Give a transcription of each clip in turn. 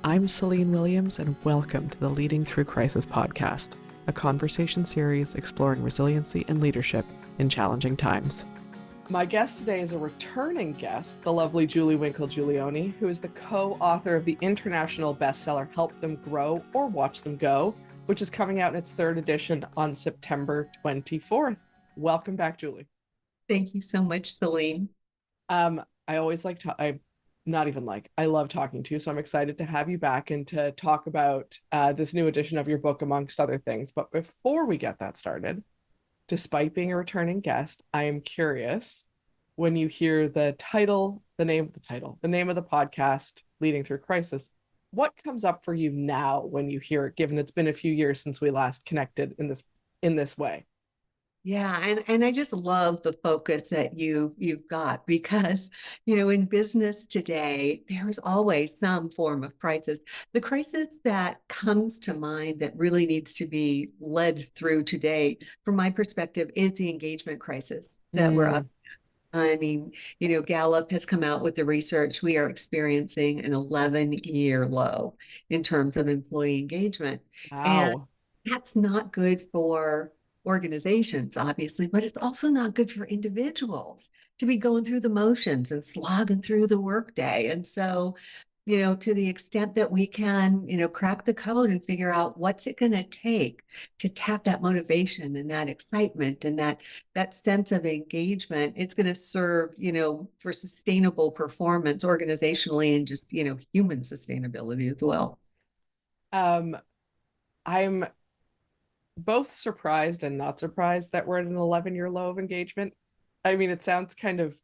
I'm Celine Williams, and welcome to the Leading Through Crisis podcast, a conversation series exploring resiliency and leadership in challenging times. My guest today is a returning guest, the lovely Winkle Giulioni, who is the co-author of the international bestseller Help Them Grow or Watch Them Go, which is coming out in its third edition on September 24th. Welcome back, Julie. Thank you so much, Celine. I always like to, I love talking to you, so I'm excited to have you back and to talk about this new edition of your book, amongst other things. But before we get that started, despite being a returning guest, I am curious, when you hear the name of the podcast, Leading Through Crisis, what comes up for you now when you hear it, given it's been a few years since we last connected in this way? Yeah, and I just love the focus that you've got because, in business today, there is always some form of crisis. The crisis that comes to mind that really needs to be led through today, from my perspective, is the engagement crisis that we're up. I mean, Gallup has come out with the research. We are experiencing an 11-year low in terms of employee engagement. And Wow. that's not good for organizations, obviously, but it's also not good for individuals to be going through the motions and slogging through the workday. And so, to the extent that we can, crack the code and figure out what's it going to take to tap that motivation and that excitement and that sense of engagement, it's going to serve, for sustainable performance organizationally and just, human sustainability as well. Um, I'm both surprised and not surprised that we're at an 11-year low of engagement. I mean, it sounds kind of,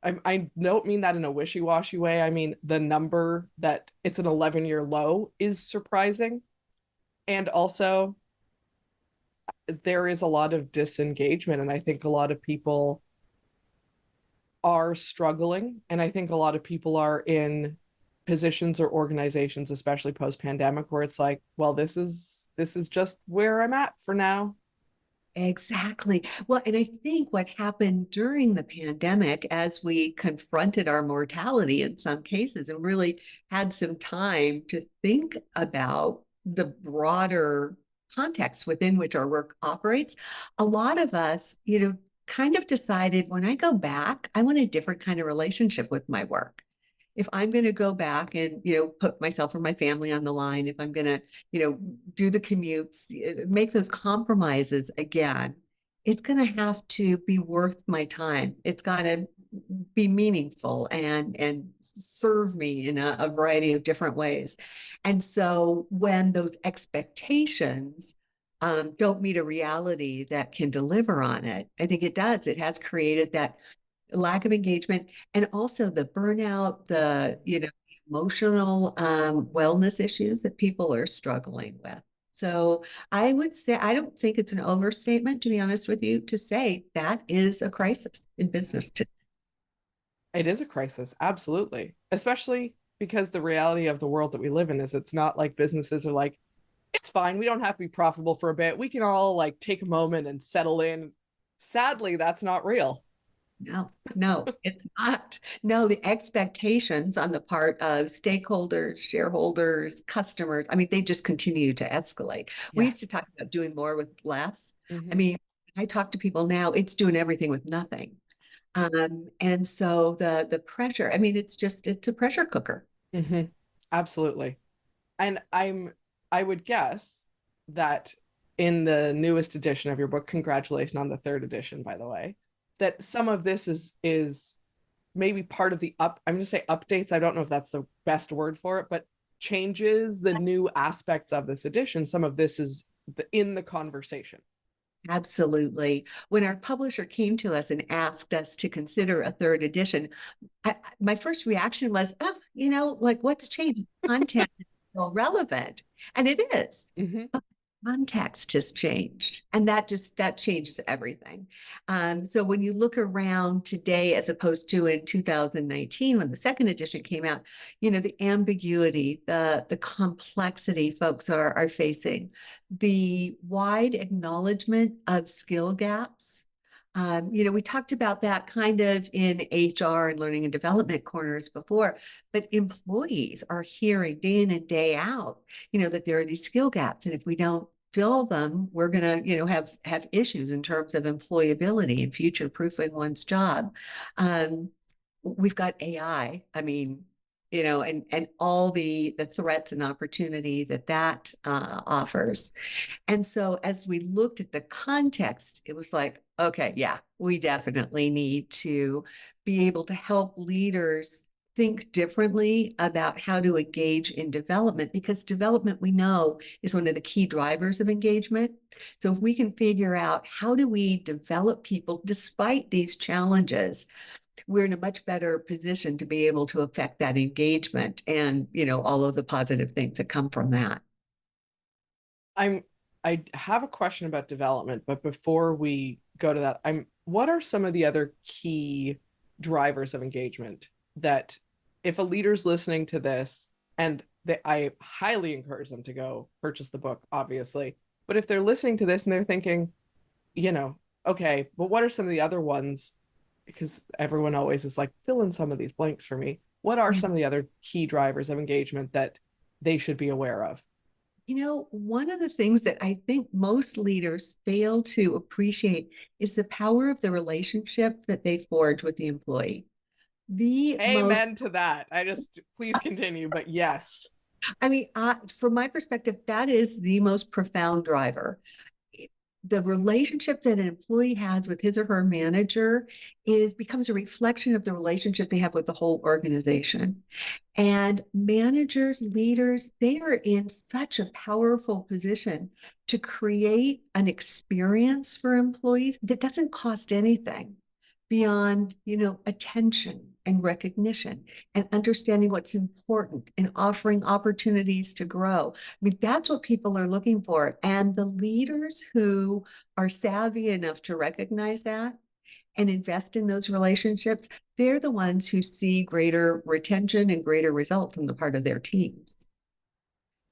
I don't mean that in a wishy-washy way. I mean, the number that it's an 11-year low is surprising. And also, there is a lot of disengagement, and I think a lot of people are struggling. And I think a lot of people are in positions or organizations, especially post-pandemic, where it's like, well, this is just where I'm at for now. Exactly. Well, and I think what happened during the pandemic, as we confronted our mortality in some cases and really had some time to think about the broader context within which our work operates, a lot of us, kind of decided, when I go back, I want a different kind of relationship with my work. If I'm going to go back and, put myself or my family on the line, if I'm going to, do the commutes, make those compromises again, it's going to have to be worth my time. It's got to be meaningful and serve me in a variety of different ways. And so when those expectations don't meet a reality that can deliver on it, I think it does. It has created that lack of engagement, and also the burnout, the emotional wellness issues that people are struggling with. So I would say, I don't think it's an overstatement, to be honest with you, to say that is a crisis in business today. It is a crisis, absolutely. Especially because the reality of the world that we live in is it's not like businesses are like, it's fine, we don't have to be profitable for a bit. We can all like take a moment and settle in. Sadly, that's not real. No, it's not. No, the expectations on the part of stakeholders, shareholders, customers, I mean, they just continue to escalate. We Yeah. used to talk about doing more with less. I Mm-hmm. mean, I talk to people now, it's doing everything with nothing. And so the pressure, I mean, it's a pressure cooker. Mm-hmm. Absolutely. And I would guess that in the newest edition of your book, congratulations on the third edition, by the way, that some of this is maybe part of I'm going to say updates. I don't know if that's the best word for it, but changes, the new aspects of this edition. Some of this is in the conversation. Absolutely. When our publisher came to us and asked us to consider a third edition, my first reaction was, oh, like what's changed? Content is still relevant. And it is. Mm-hmm. Context has changed, and that changes everything. So when you look around today as opposed to in 2019 when the second edition came out, the ambiguity, the complexity folks are facing, the wide acknowledgement of skill gaps, We talked about that kind of in HR and learning and development corners before, but employees are hearing day in and day out, that there are these skill gaps. And if we don't fill them, we're going to, have issues in terms of employability and future proofing one's job. Um, we've got AI. I mean, and all the threats and opportunity that offers. And so as we looked at the context, it was like, okay, yeah, we definitely need to be able to help leaders think differently about how to engage in development, because development, we know, is one of the key drivers of engagement. So if we can figure out how do we develop people despite these challenges, we're in a much better position to be able to affect that engagement and, all of the positive things that come from that. I'm I have a question about development, but before we go to that, what are some of the other key drivers of engagement that if a leader's listening to this and I highly encourage them to go purchase the book, obviously, but if they're listening to this and they're thinking, you know, okay, but what are some of the other ones? Because everyone always is like, fill in some of these blanks for me. What are some of the other key drivers of engagement that they should be aware of? One of the things that I think most leaders fail to appreciate is the power of the relationship that they forge with the employee. The most, Amen to that. I just please continue, but yes. I mean, from my perspective, that is the most profound driver. The relationship that an employee has with his or her manager becomes a reflection of the relationship they have with the whole organization. And managers, leaders, they are in such a powerful position to create an experience for employees that doesn't cost anything beyond, attention and recognition and understanding what's important and offering opportunities to grow. I mean, that's what people are looking for. And the leaders who are savvy enough to recognize that and invest in those relationships, they're the ones who see greater retention and greater results on the part of their teams.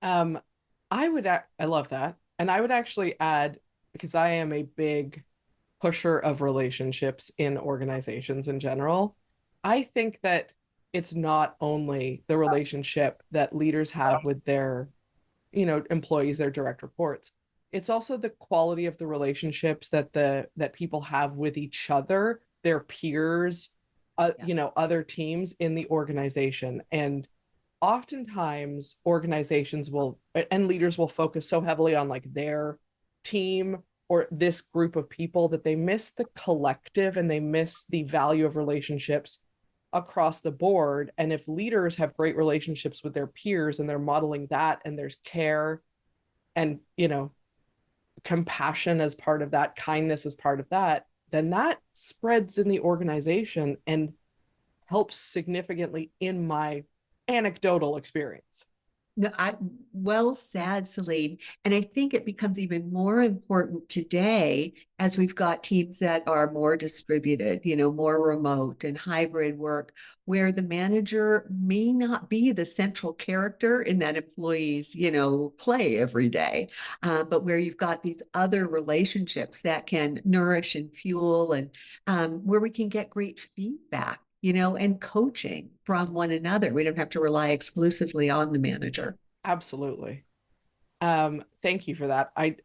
Um, I love that. And I would actually add, because I am a big pusher of relationships in organizations in general, I think that it's not only the relationship that leaders have with their, employees, their direct reports. It's also the quality of the relationships that people have with each other, their peers, Yeah. other teams in the organization. And oftentimes organizations will and leaders will focus so heavily on like their team or this group of people that they miss the collective and they miss the value of relationships across the board. And if leaders have great relationships with their peers and they're modeling that and there's care and, compassion as part of that, kindness as part of that, then that spreads in the organization and helps significantly in my anecdotal experience. No, well said, Celine. And I think it becomes even more important today as we've got teams that are more distributed, more remote and hybrid work, where the manager may not be the central character in that employee's, play every day, but where you've got these other relationships that can nourish and fuel and where we can get great feedback, and coaching from one another. We don't have to rely exclusively on the manager. Absolutely. Thank you for that. I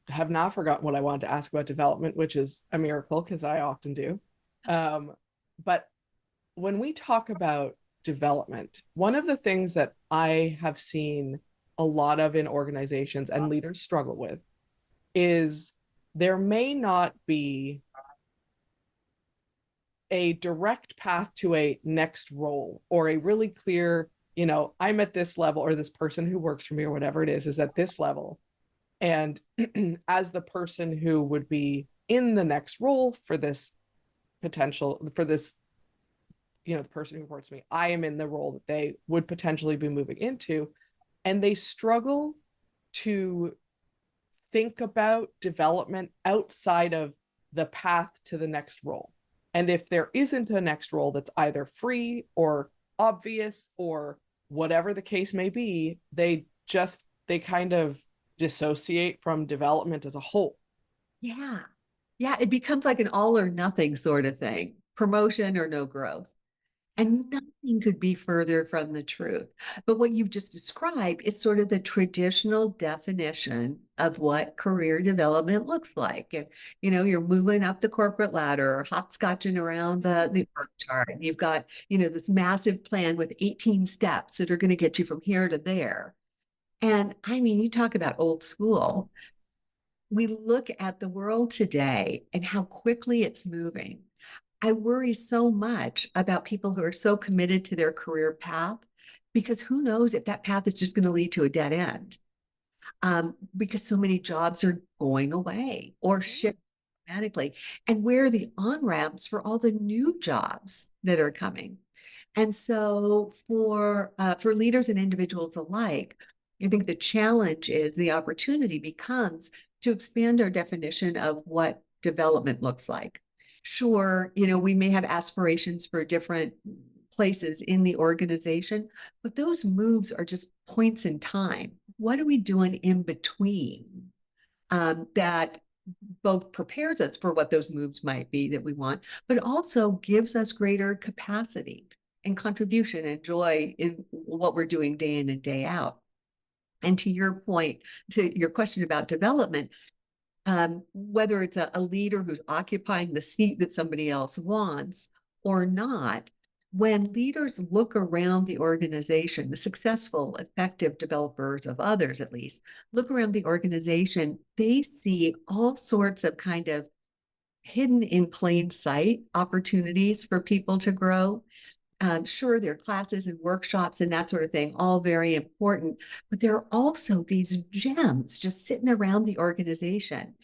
have not forgotten what I wanted to ask about development, which is a miracle because I often do. But when we talk about development, one of the things that I have seen a lot of in organizations and leaders struggle with is there may not be a direct path to a next role or a really clear, I'm at this level or this person who works for me or whatever it is at this level. And as the person who would be in the next role for this potential, for this, the person who reports to me, I am in the role that they would potentially be moving into. And they struggle to think about development outside of the path to the next role. And if there isn't a next role that's either free or obvious or whatever the case may be, they kind of dissociate from development as a whole. Yeah. Yeah, it becomes like an all or nothing sort of thing, promotion or no growth. And nothing could be further from the truth. But what you've just described is sort of the traditional definition of what career development looks like. And, you're moving up the corporate ladder or hopscotching around the org chart. And you've got, this massive plan with 18 steps that are going to get you from here to there. And I mean, you talk about old school. We look at the world today and how quickly it's moving. I worry so much about people who are so committed to their career path because who knows if that path is just going to lead to a dead end, because so many jobs are going away or shift dramatically. And where are the on ramps for all the new jobs that are coming? And so for leaders and individuals alike, I think the challenge is the opportunity becomes to expand our definition of what development looks like. Sure, we may have aspirations for different places in the organization, but those moves are just points in time. What are we doing in between, that both prepares us for what those moves might be that we want, but also gives us greater capacity and contribution and joy in what we're doing day in and day out? And to your point, to your question about development, whether it's a leader who's occupying the seat that somebody else wants or not, when leaders look around the organization, the successful, effective developers of others, at least, look around the organization, they see all sorts of kind of hidden in plain sight opportunities for people to grow. Sure, there are classes and workshops and that sort of thing, all very important, but there are also these gems just sitting around the organization,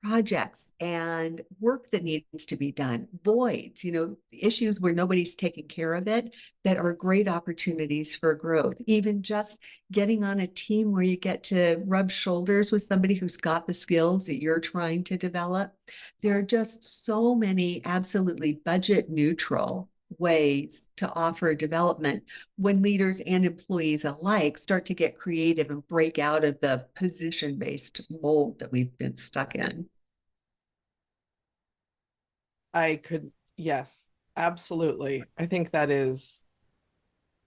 projects and work that needs to be done, voids, issues where nobody's taking care of it that are great opportunities for growth. Even just getting on a team where you get to rub shoulders with somebody who's got the skills that you're trying to develop. There are just so many absolutely budget neutral ways to offer development when leaders and employees alike start to get creative and break out of the position-based mold that we've been stuck in. I could, yes, absolutely. I think that is,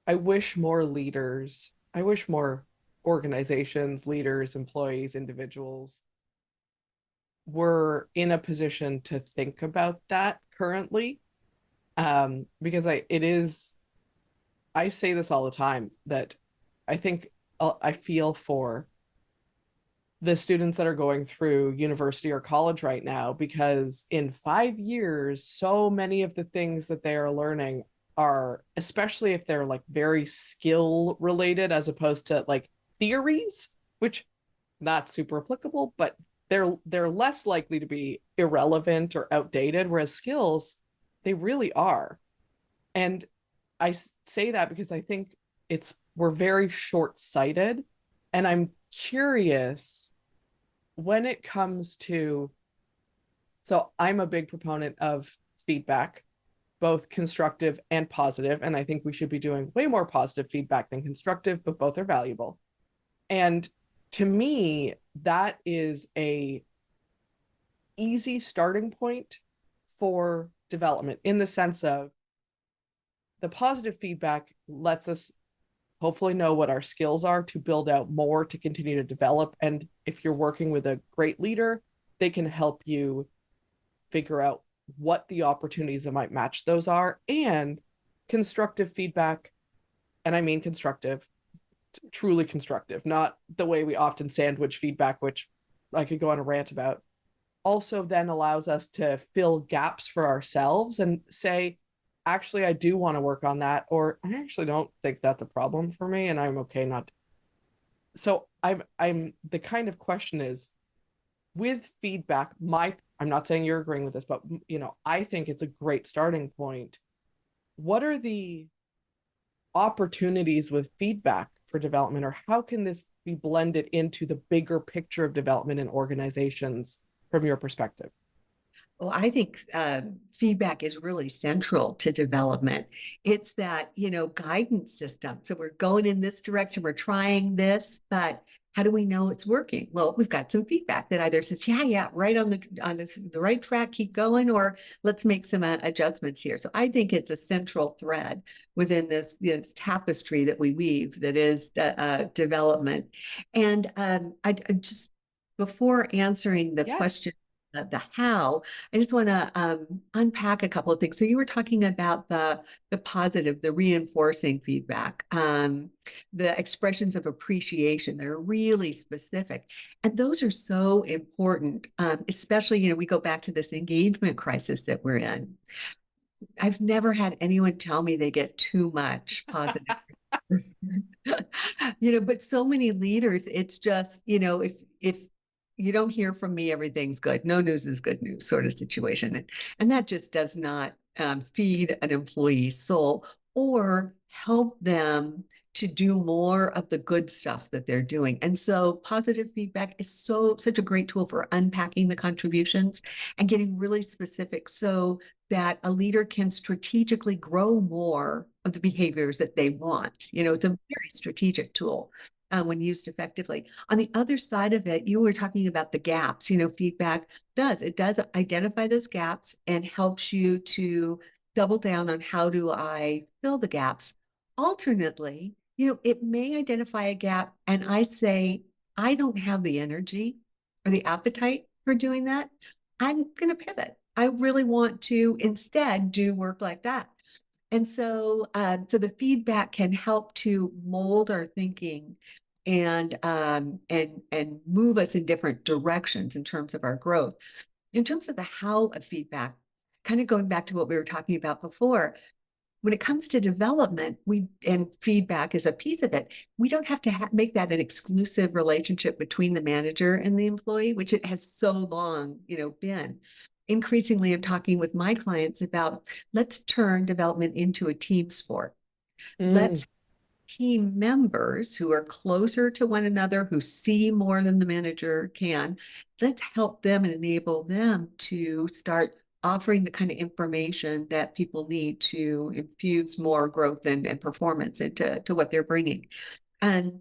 I wish more leaders, I wish more organizations, leaders, employees, individuals were in a position to think about that currently. Because it is, I say this all the time that I think I feel for the students that are going through university or college right now, because in 5 years, so many of the things that they are learning are, especially if they're like very skill related as opposed to like theories, which not super applicable, but they're less likely to be irrelevant or outdated, whereas skills, they really are. And I say that because I think we're very short-sighted. And I'm curious when it comes to, so I'm a big proponent of feedback, both constructive and positive. And I think we should be doing way more positive feedback than constructive, but both are valuable. And to me, that is a easy starting point for development in the sense of the positive feedback lets us hopefully know what our skills are to build out more to continue to develop. And if you're working with a great leader, they can help you figure out what the opportunities that might match those are. And constructive feedback, and I mean constructive, truly constructive, not the way we often sandwich feedback, which I could go on a rant about, also then allows us to fill gaps for ourselves and say, actually, I do want to work on that, or I actually don't think that's a problem for me, and I'm okay not. So I'm the kind of question is with feedback, I'm not saying you're agreeing with this, but I think it's a great starting point. What are the opportunities with feedback for development, or how can this be blended into the bigger picture of development in organizations from your perspective? Well, I think feedback is really central to development. It's that, guidance system. So we're going in this direction, we're trying this, but how do we know it's working? Well, we've got some feedback that either says, yeah, yeah, right on the right track, keep going, or let's make some adjustments here. So I think it's a central thread within this tapestry that we weave that is development. And I just before answering the Yes. question the how, I just want to unpack a couple of things. So you were talking about the positive, the reinforcing feedback, the expressions of appreciation that are really specific, and those are so important. Especially, we go back to this engagement crisis that we're in. I've never had anyone tell me they get too much positive. But so many leaders, it's just, if you don't hear from me, everything's good. No news is good news sort of situation. And that just does not feed an employee's soul or help them to do more of the good stuff that they're doing. And so positive feedback is such a great tool for unpacking the contributions and getting really specific so that a leader can strategically grow more of the behaviors that they want. It's a very strategic tool when used effectively. On the other side of it, you were talking about the gaps. Feedback it does identify those gaps and helps you to double down on how do I fill the gaps. Alternately, it may identify a gap and I say, I don't have the energy or the appetite for doing that. I'm going to pivot. I really want to instead do work like that. And so the feedback can help to mold our thinking and move us in different directions in terms of our growth. In terms of the how of feedback, kind of going back to what we were talking about before, when it comes to development, and feedback is a piece of it. We don't have to make that an exclusive relationship between the manager and the employee, which it has so long, been. Increasingly, I'm talking with my clients about let's turn development into a team sport. Mm. Let's team members who are closer to one another, who see more than the manager can, let's help them and enable them to start offering the kind of information that people need to infuse more growth and performance into what they're bringing. And,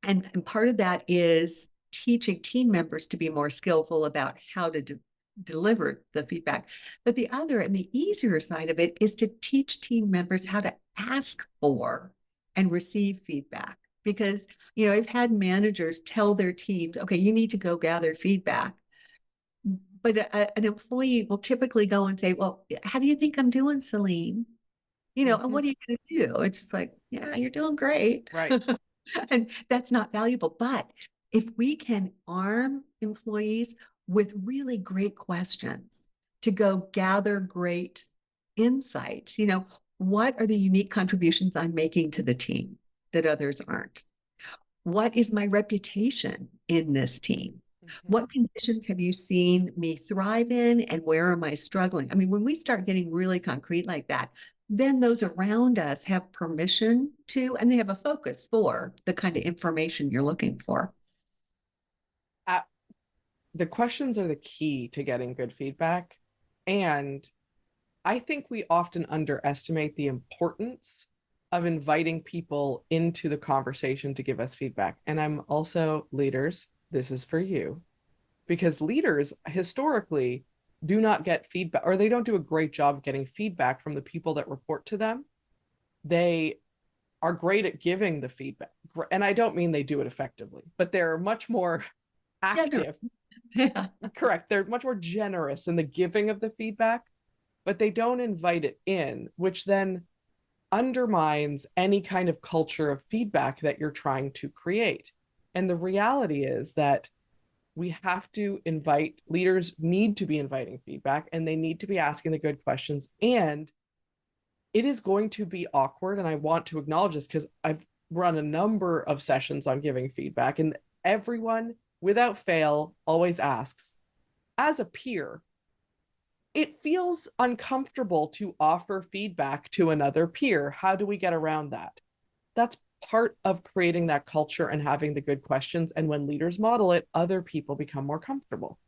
and part of that is teaching team members to be more skillful about how to deliver the feedback. But the other and the easier side of it is to teach team members how to ask for and receive feedback. Because, I've had managers tell their teams, okay, you need to go gather feedback. But an employee will typically go and say, well, how do you think I'm doing, Celine? And Mhm. what are you going to do? It's just like, yeah, you're doing great. Right. And that's not valuable. But if we can arm employees with really great questions to go gather great insights, what are the unique contributions I'm making to the team that others aren't? What is my reputation in this team? Mhm. What conditions have you seen me thrive in and where am I struggling? I mean, when we start getting really concrete like that, then those around us have permission to, and they have a focus for the kind of information you're looking for. Uh, the questions are the key to getting good feedback. And I think we often underestimate the importance of inviting people into the conversation to give us feedback. And I'm also leaders, this is for you, because leaders historically do not get feedback or they don't do a great job of getting feedback from the people that report to them. They are great at giving the feedback. And I don't mean they do it effectively, but they're much more Generous. active. Yeah. Correct. They're much more generous in the giving of the feedback, but they don't invite it in, which then undermines any kind of culture of feedback that you're trying to create. And the reality is that we have to invite leaders need to be inviting feedback and they need to be asking the good questions. And it is going to be awkward. And I want to acknowledge this because I've run a number of sessions on giving feedback, and everyone without fail always asks, as a peer, it feels uncomfortable to offer feedback to another peer. How do we get around that? That's part of creating that culture and having the good questions. And when leaders model it, other people become more comfortable.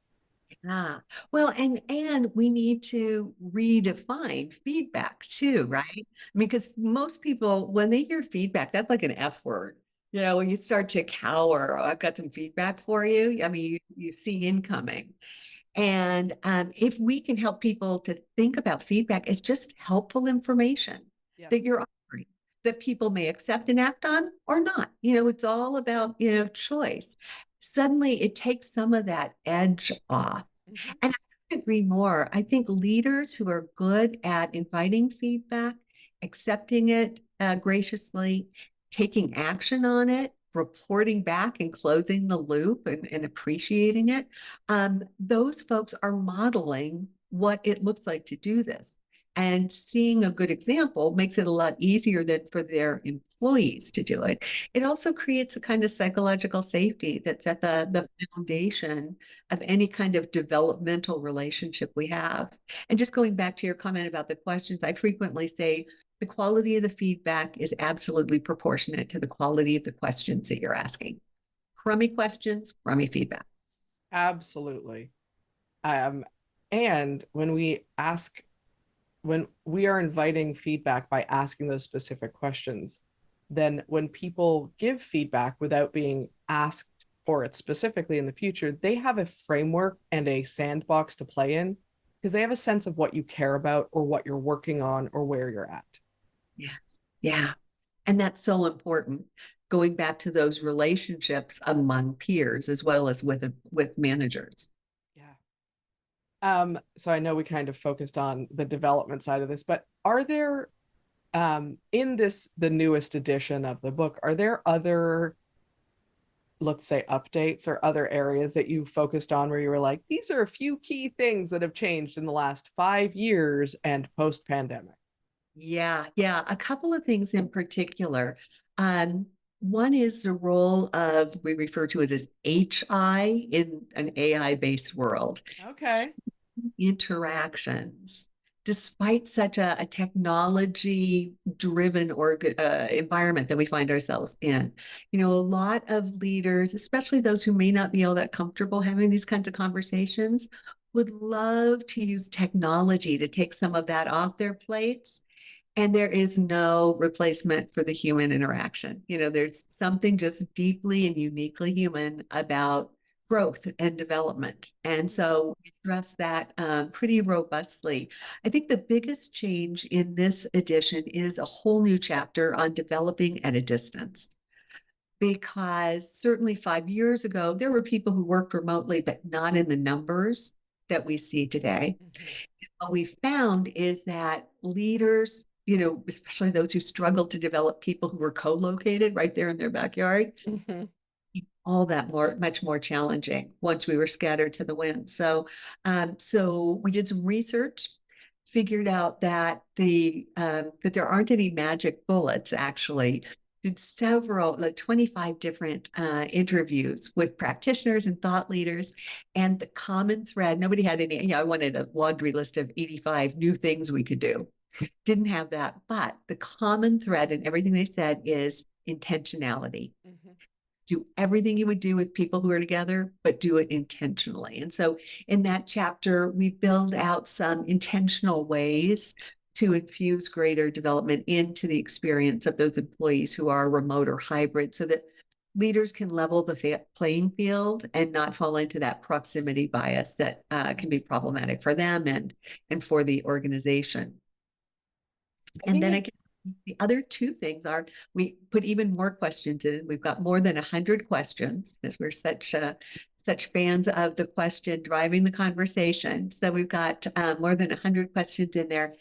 Ah, well, and we need to redefine feedback too, right? I mean, because most people, when they hear feedback, that's like an F word. You know, when you start to cower, oh, I've got some feedback for you. I mean, you see incoming. And if we can help people to think about feedback as just helpful information that Yes. you're offering, that people may accept and act on or not. You know, it's all about, you know, choice. Suddenly it takes some of that edge off. Hmm. And I couldn't agree more. I think leaders who are good at inviting feedback, accepting it graciously, taking action on it, reporting back and closing the loop and appreciating it, those folks are modeling what it looks like to do this. And seeing a good example makes it a lot easier than for their employees to do it. It also creates a kind of psychological safety that's at the foundation of any kind of developmental relationship we have. And just going back to your comment about the questions, I frequently say the quality of the feedback is absolutely proportionate to the quality of the questions that you're asking. Crummy questions, crummy feedback. Absolutely. Um, and when we are inviting feedback by asking those specific questions, then when people give feedback without being asked for it specifically in the future, they have a framework and a sandbox to play in because they have a sense of what you care about or what you're working on or where you're at. Yeah. Yeah. And that's so important. Going back to those relationships among peers as well as with managers. Yeah. So I know we kind of focused on the development side of this, but are there in the newest edition of the book, are there other, let's say, updates or other areas that you focused on where you were like, these are a few key things that have changed in the last 5 years and post pandemic? Yeah, yeah. A couple of things in particular. Um, One is the role of we refer to it as HI in an AI-based world. Okay. Interactions. Despite such a technology-driven environment that we find ourselves in, you know, a lot of leaders, especially those who may not be all that comfortable having these kinds of conversations, would love to use technology to take some of that off their plates, and there is no replacement for the human interaction. You know, there's something just deeply and uniquely human about growth and development. And so we address that pretty robustly. I think the biggest change in this edition is a whole new chapter on developing at a distance. Because certainly 5 years ago, there were people who worked remotely, but not in the numbers that we see today. Mm-hmm. What we found is that leaders, you know, especially those who struggle to develop people who were co-located right there in their backyard, Mm-hmm. all that much more challenging once we were scattered to the wind. So we did some research, figured out that that there aren't any magic bullets actually. Did several, like 25 different interviews with practitioners and thought leaders. And the common thread, nobody had any, you know, I wanted a laundry list of 85 new things we could do. Didn't have that. But the common thread in everything they said is intentionality. Mm-hmm. Do everything you would do with people who are together, but do it intentionally. And so in that chapter, we build out some intentional ways to infuse greater development into the experience of those employees who are remote or hybrid so that leaders can level the playing field and not fall into that proximity bias that can be problematic for them and for the organization. I And think then I it, guess the other two things are we put even more questions in. We've got more than 100 questions because we're such fans of the question driving the conversation. So we've got more than 100 questions in there.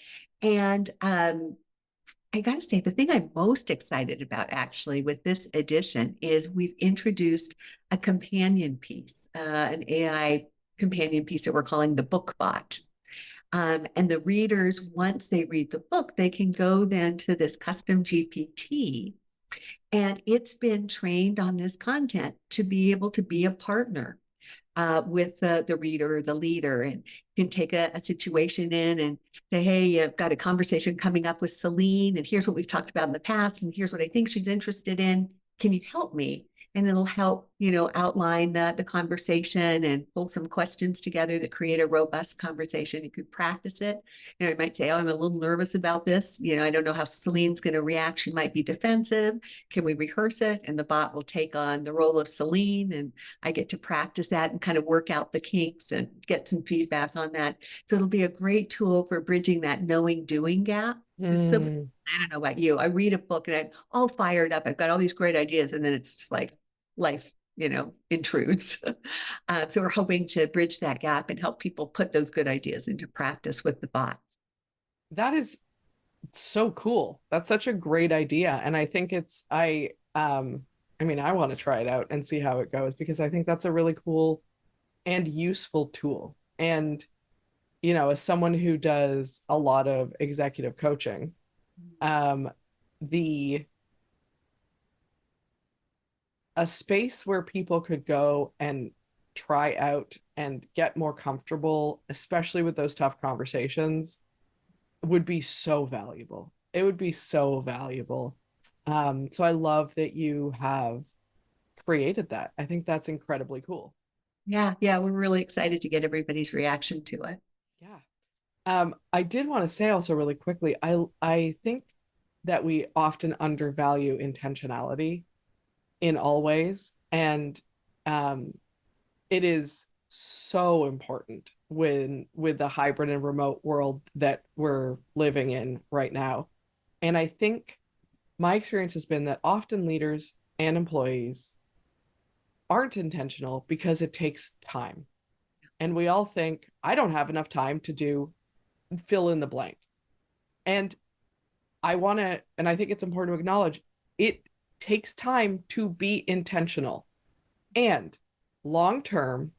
And I got to say, the thing I'm most excited about actually with this edition is we've introduced a companion piece, an AI companion piece that we're calling the book bot. And the readers, once they read the book, they can go then to this custom GPT, and it's been trained on this content to be able to be a partner with the reader or the leader, and can take a situation in and say, hey, I've got a conversation coming up with Celine, and here's what we've talked about in the past, and here's what I think she's interested in. Can you help me? And it'll help, outline the conversation and pull some questions together that create a robust conversation. You could practice it. It might say, oh, I'm a little nervous about this. I don't know how Celine's going to react. She might be defensive. Can we rehearse it? And the bot will take on the role of Celine, and I get to practice that and kind of work out the kinks and get some feedback on that. So it'll be a great tool for bridging that knowing doing gap. It's so, Mm. I don't know about you. I read a book and I'm all fired up. I've got all these great ideas, and then it's just like life, intrudes. So we're hoping to bridge that gap and help people put those good ideas into practice with the bot. That is so cool. That's such a great idea. And I think I mean, I want to try it out and see how it goes because I think that's a really cool and useful tool. And, as someone who does a lot of executive coaching, um, the a space where people could go and try out and get more comfortable, especially with those tough conversations, would be so valuable. It would be so valuable. So I love that you have created that. I think that's incredibly cool. Yeah, yeah, we're really excited to get everybody's reaction to it. Yeah. I did want to say also really quickly, I think that we often undervalue intentionality in all ways, and um, it is so important when with the hybrid and remote world that we're living in right now. And I think my experience has been that often leaders and employees aren't intentional because it takes time. And we all think, I don't have enough time to do fill in the blank. And and I think it's important to acknowledge it takes time to be intentional. And long term,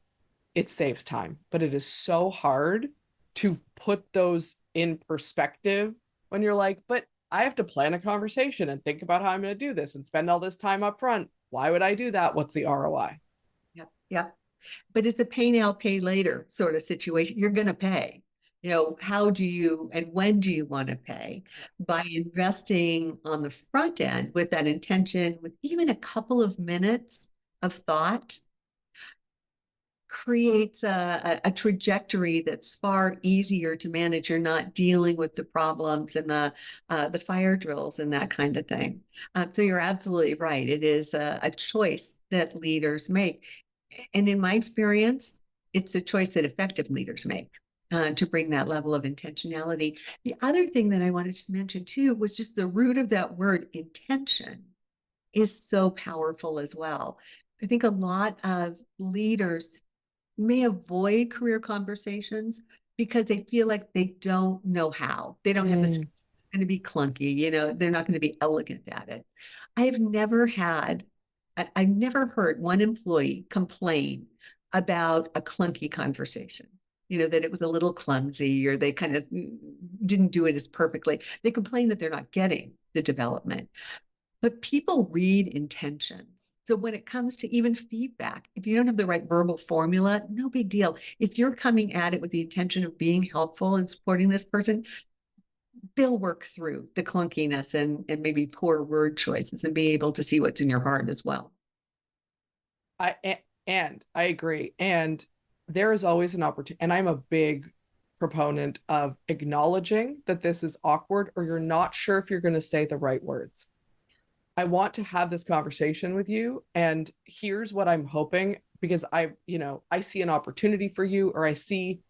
it saves time, but it is so hard to put those in perspective when you're like, but I have to plan a conversation and think about how I'm going to do this and spend all this time up front. Why would I do that? What's the ROI? Yep, yep. But it's a pay now, pay later sort of situation. You're going to pay. How do you and when do you want to pay? Yeah. By investing on the front end with that intention, with even a couple of minutes of thought, creates a trajectory that's far easier to manage. You're not dealing with the problems and the fire drills and that kind of thing. So you're absolutely right. It is a choice that leaders make. And in my experience, it's a choice that effective leaders make to bring that level of intentionality. The other thing that I wanted to mention too was just the root of that word intention is so powerful as well. I think a lot of leaders may avoid career conversations because they feel like they don't know how. They don't have this Mm. going to be clunky, they're not going to be elegant at it. I have never had, I've never heard one employee complain about a clunky conversation. That it was a little clumsy or they kind of didn't do it as perfectly. They complain that they're not getting the development. But people read intentions. So when it comes to even feedback, if you don't have the right verbal formula, no big deal. If you're coming at it with the intention of being helpful and supporting this person, they'll work through the clunkiness and maybe poor word choices and be able to see what's in your heart as well. And I agree. And there is always an opportunity. And I'm a big proponent of acknowledging that this is awkward or you're not sure if you're going to say the right words. I want to have this conversation with you. And here's what I'm hoping because I see an opportunity for you, or I see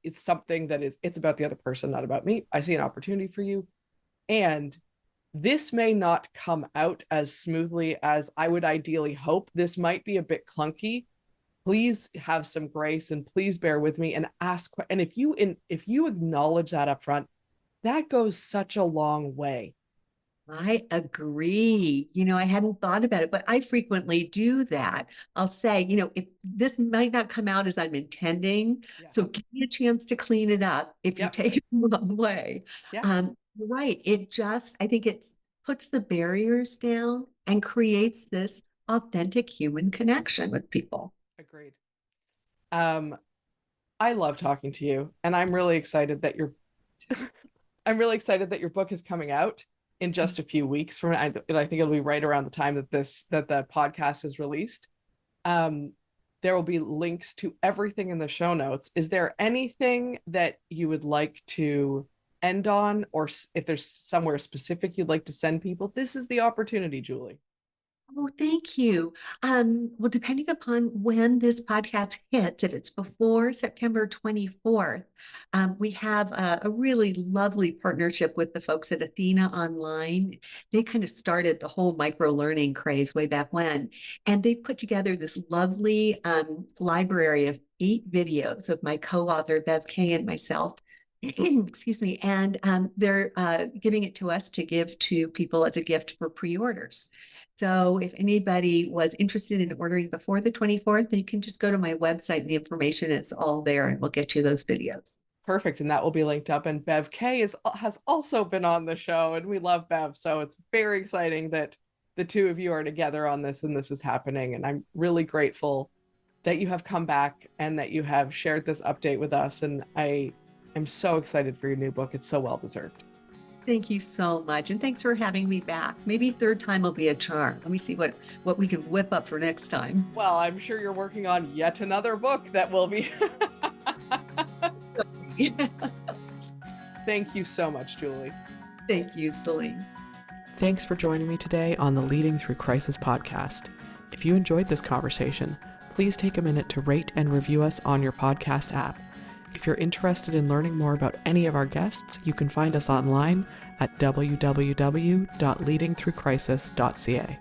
it's something that it's about the other person, not about me. I see an opportunity for you. And this may not come out as smoothly as I would ideally hope. This might be a bit clunky. Please have some grace and please bear with me and ask. And if you acknowledge that up front, that goes such a long way. I agree. I hadn't thought about it, but I frequently do that. I'll say, if this might not come out as I'm intending, Yes. so give me a chance to clean it up if you Yep. take it the wrong way. Yeah. Right. I think it puts the barriers down and creates this authentic human connection with people. Agreed. Um, I love talking to you, and I'm really excited that your book is coming out. in just a few weeks from I think it'll be right around the time that the podcast is released. Um, there will be links to everything in the show notes. Is there anything that you would like to end on, or if there's somewhere specific you'd like to send people? This is the opportunity, Julie. Oh, thank you. Well, depending upon when this podcast hits, if it's before September 24th, we have a really lovely partnership with the folks at Athena Online. They kind of started the whole micro learning craze way back when, and they put together this lovely library of 8 videos of my co-author Bev Kay and myself. Excuse me, and they're giving it to us to give to people as a gift for pre-orders. So if anybody was interested in ordering before the 24th, they can just go to my website and the information is all there and we'll get you those videos. Perfect. And that will be linked up. And Bev K has also been on the show, and we love Bev. So it's very exciting that the two of you are together on this and this is happening. And I'm really grateful that you have come back and that you have shared this update with us. And I am so excited for your new book. It's so well deserved. Thank you so much. And thanks for having me back. Maybe third time will be a charm. Let me see what we can whip up for next time. Well, I'm sure you're working on yet another book that will be. Thank you so much, Julie. Thank you, Celine. Thanks for joining me today on the Leading Through Crisis podcast. If you enjoyed this conversation, please take a minute to rate and review us on your podcast app. If you're interested in learning more about any of our guests, you can find us online at www.leadingthroughcrisis.ca.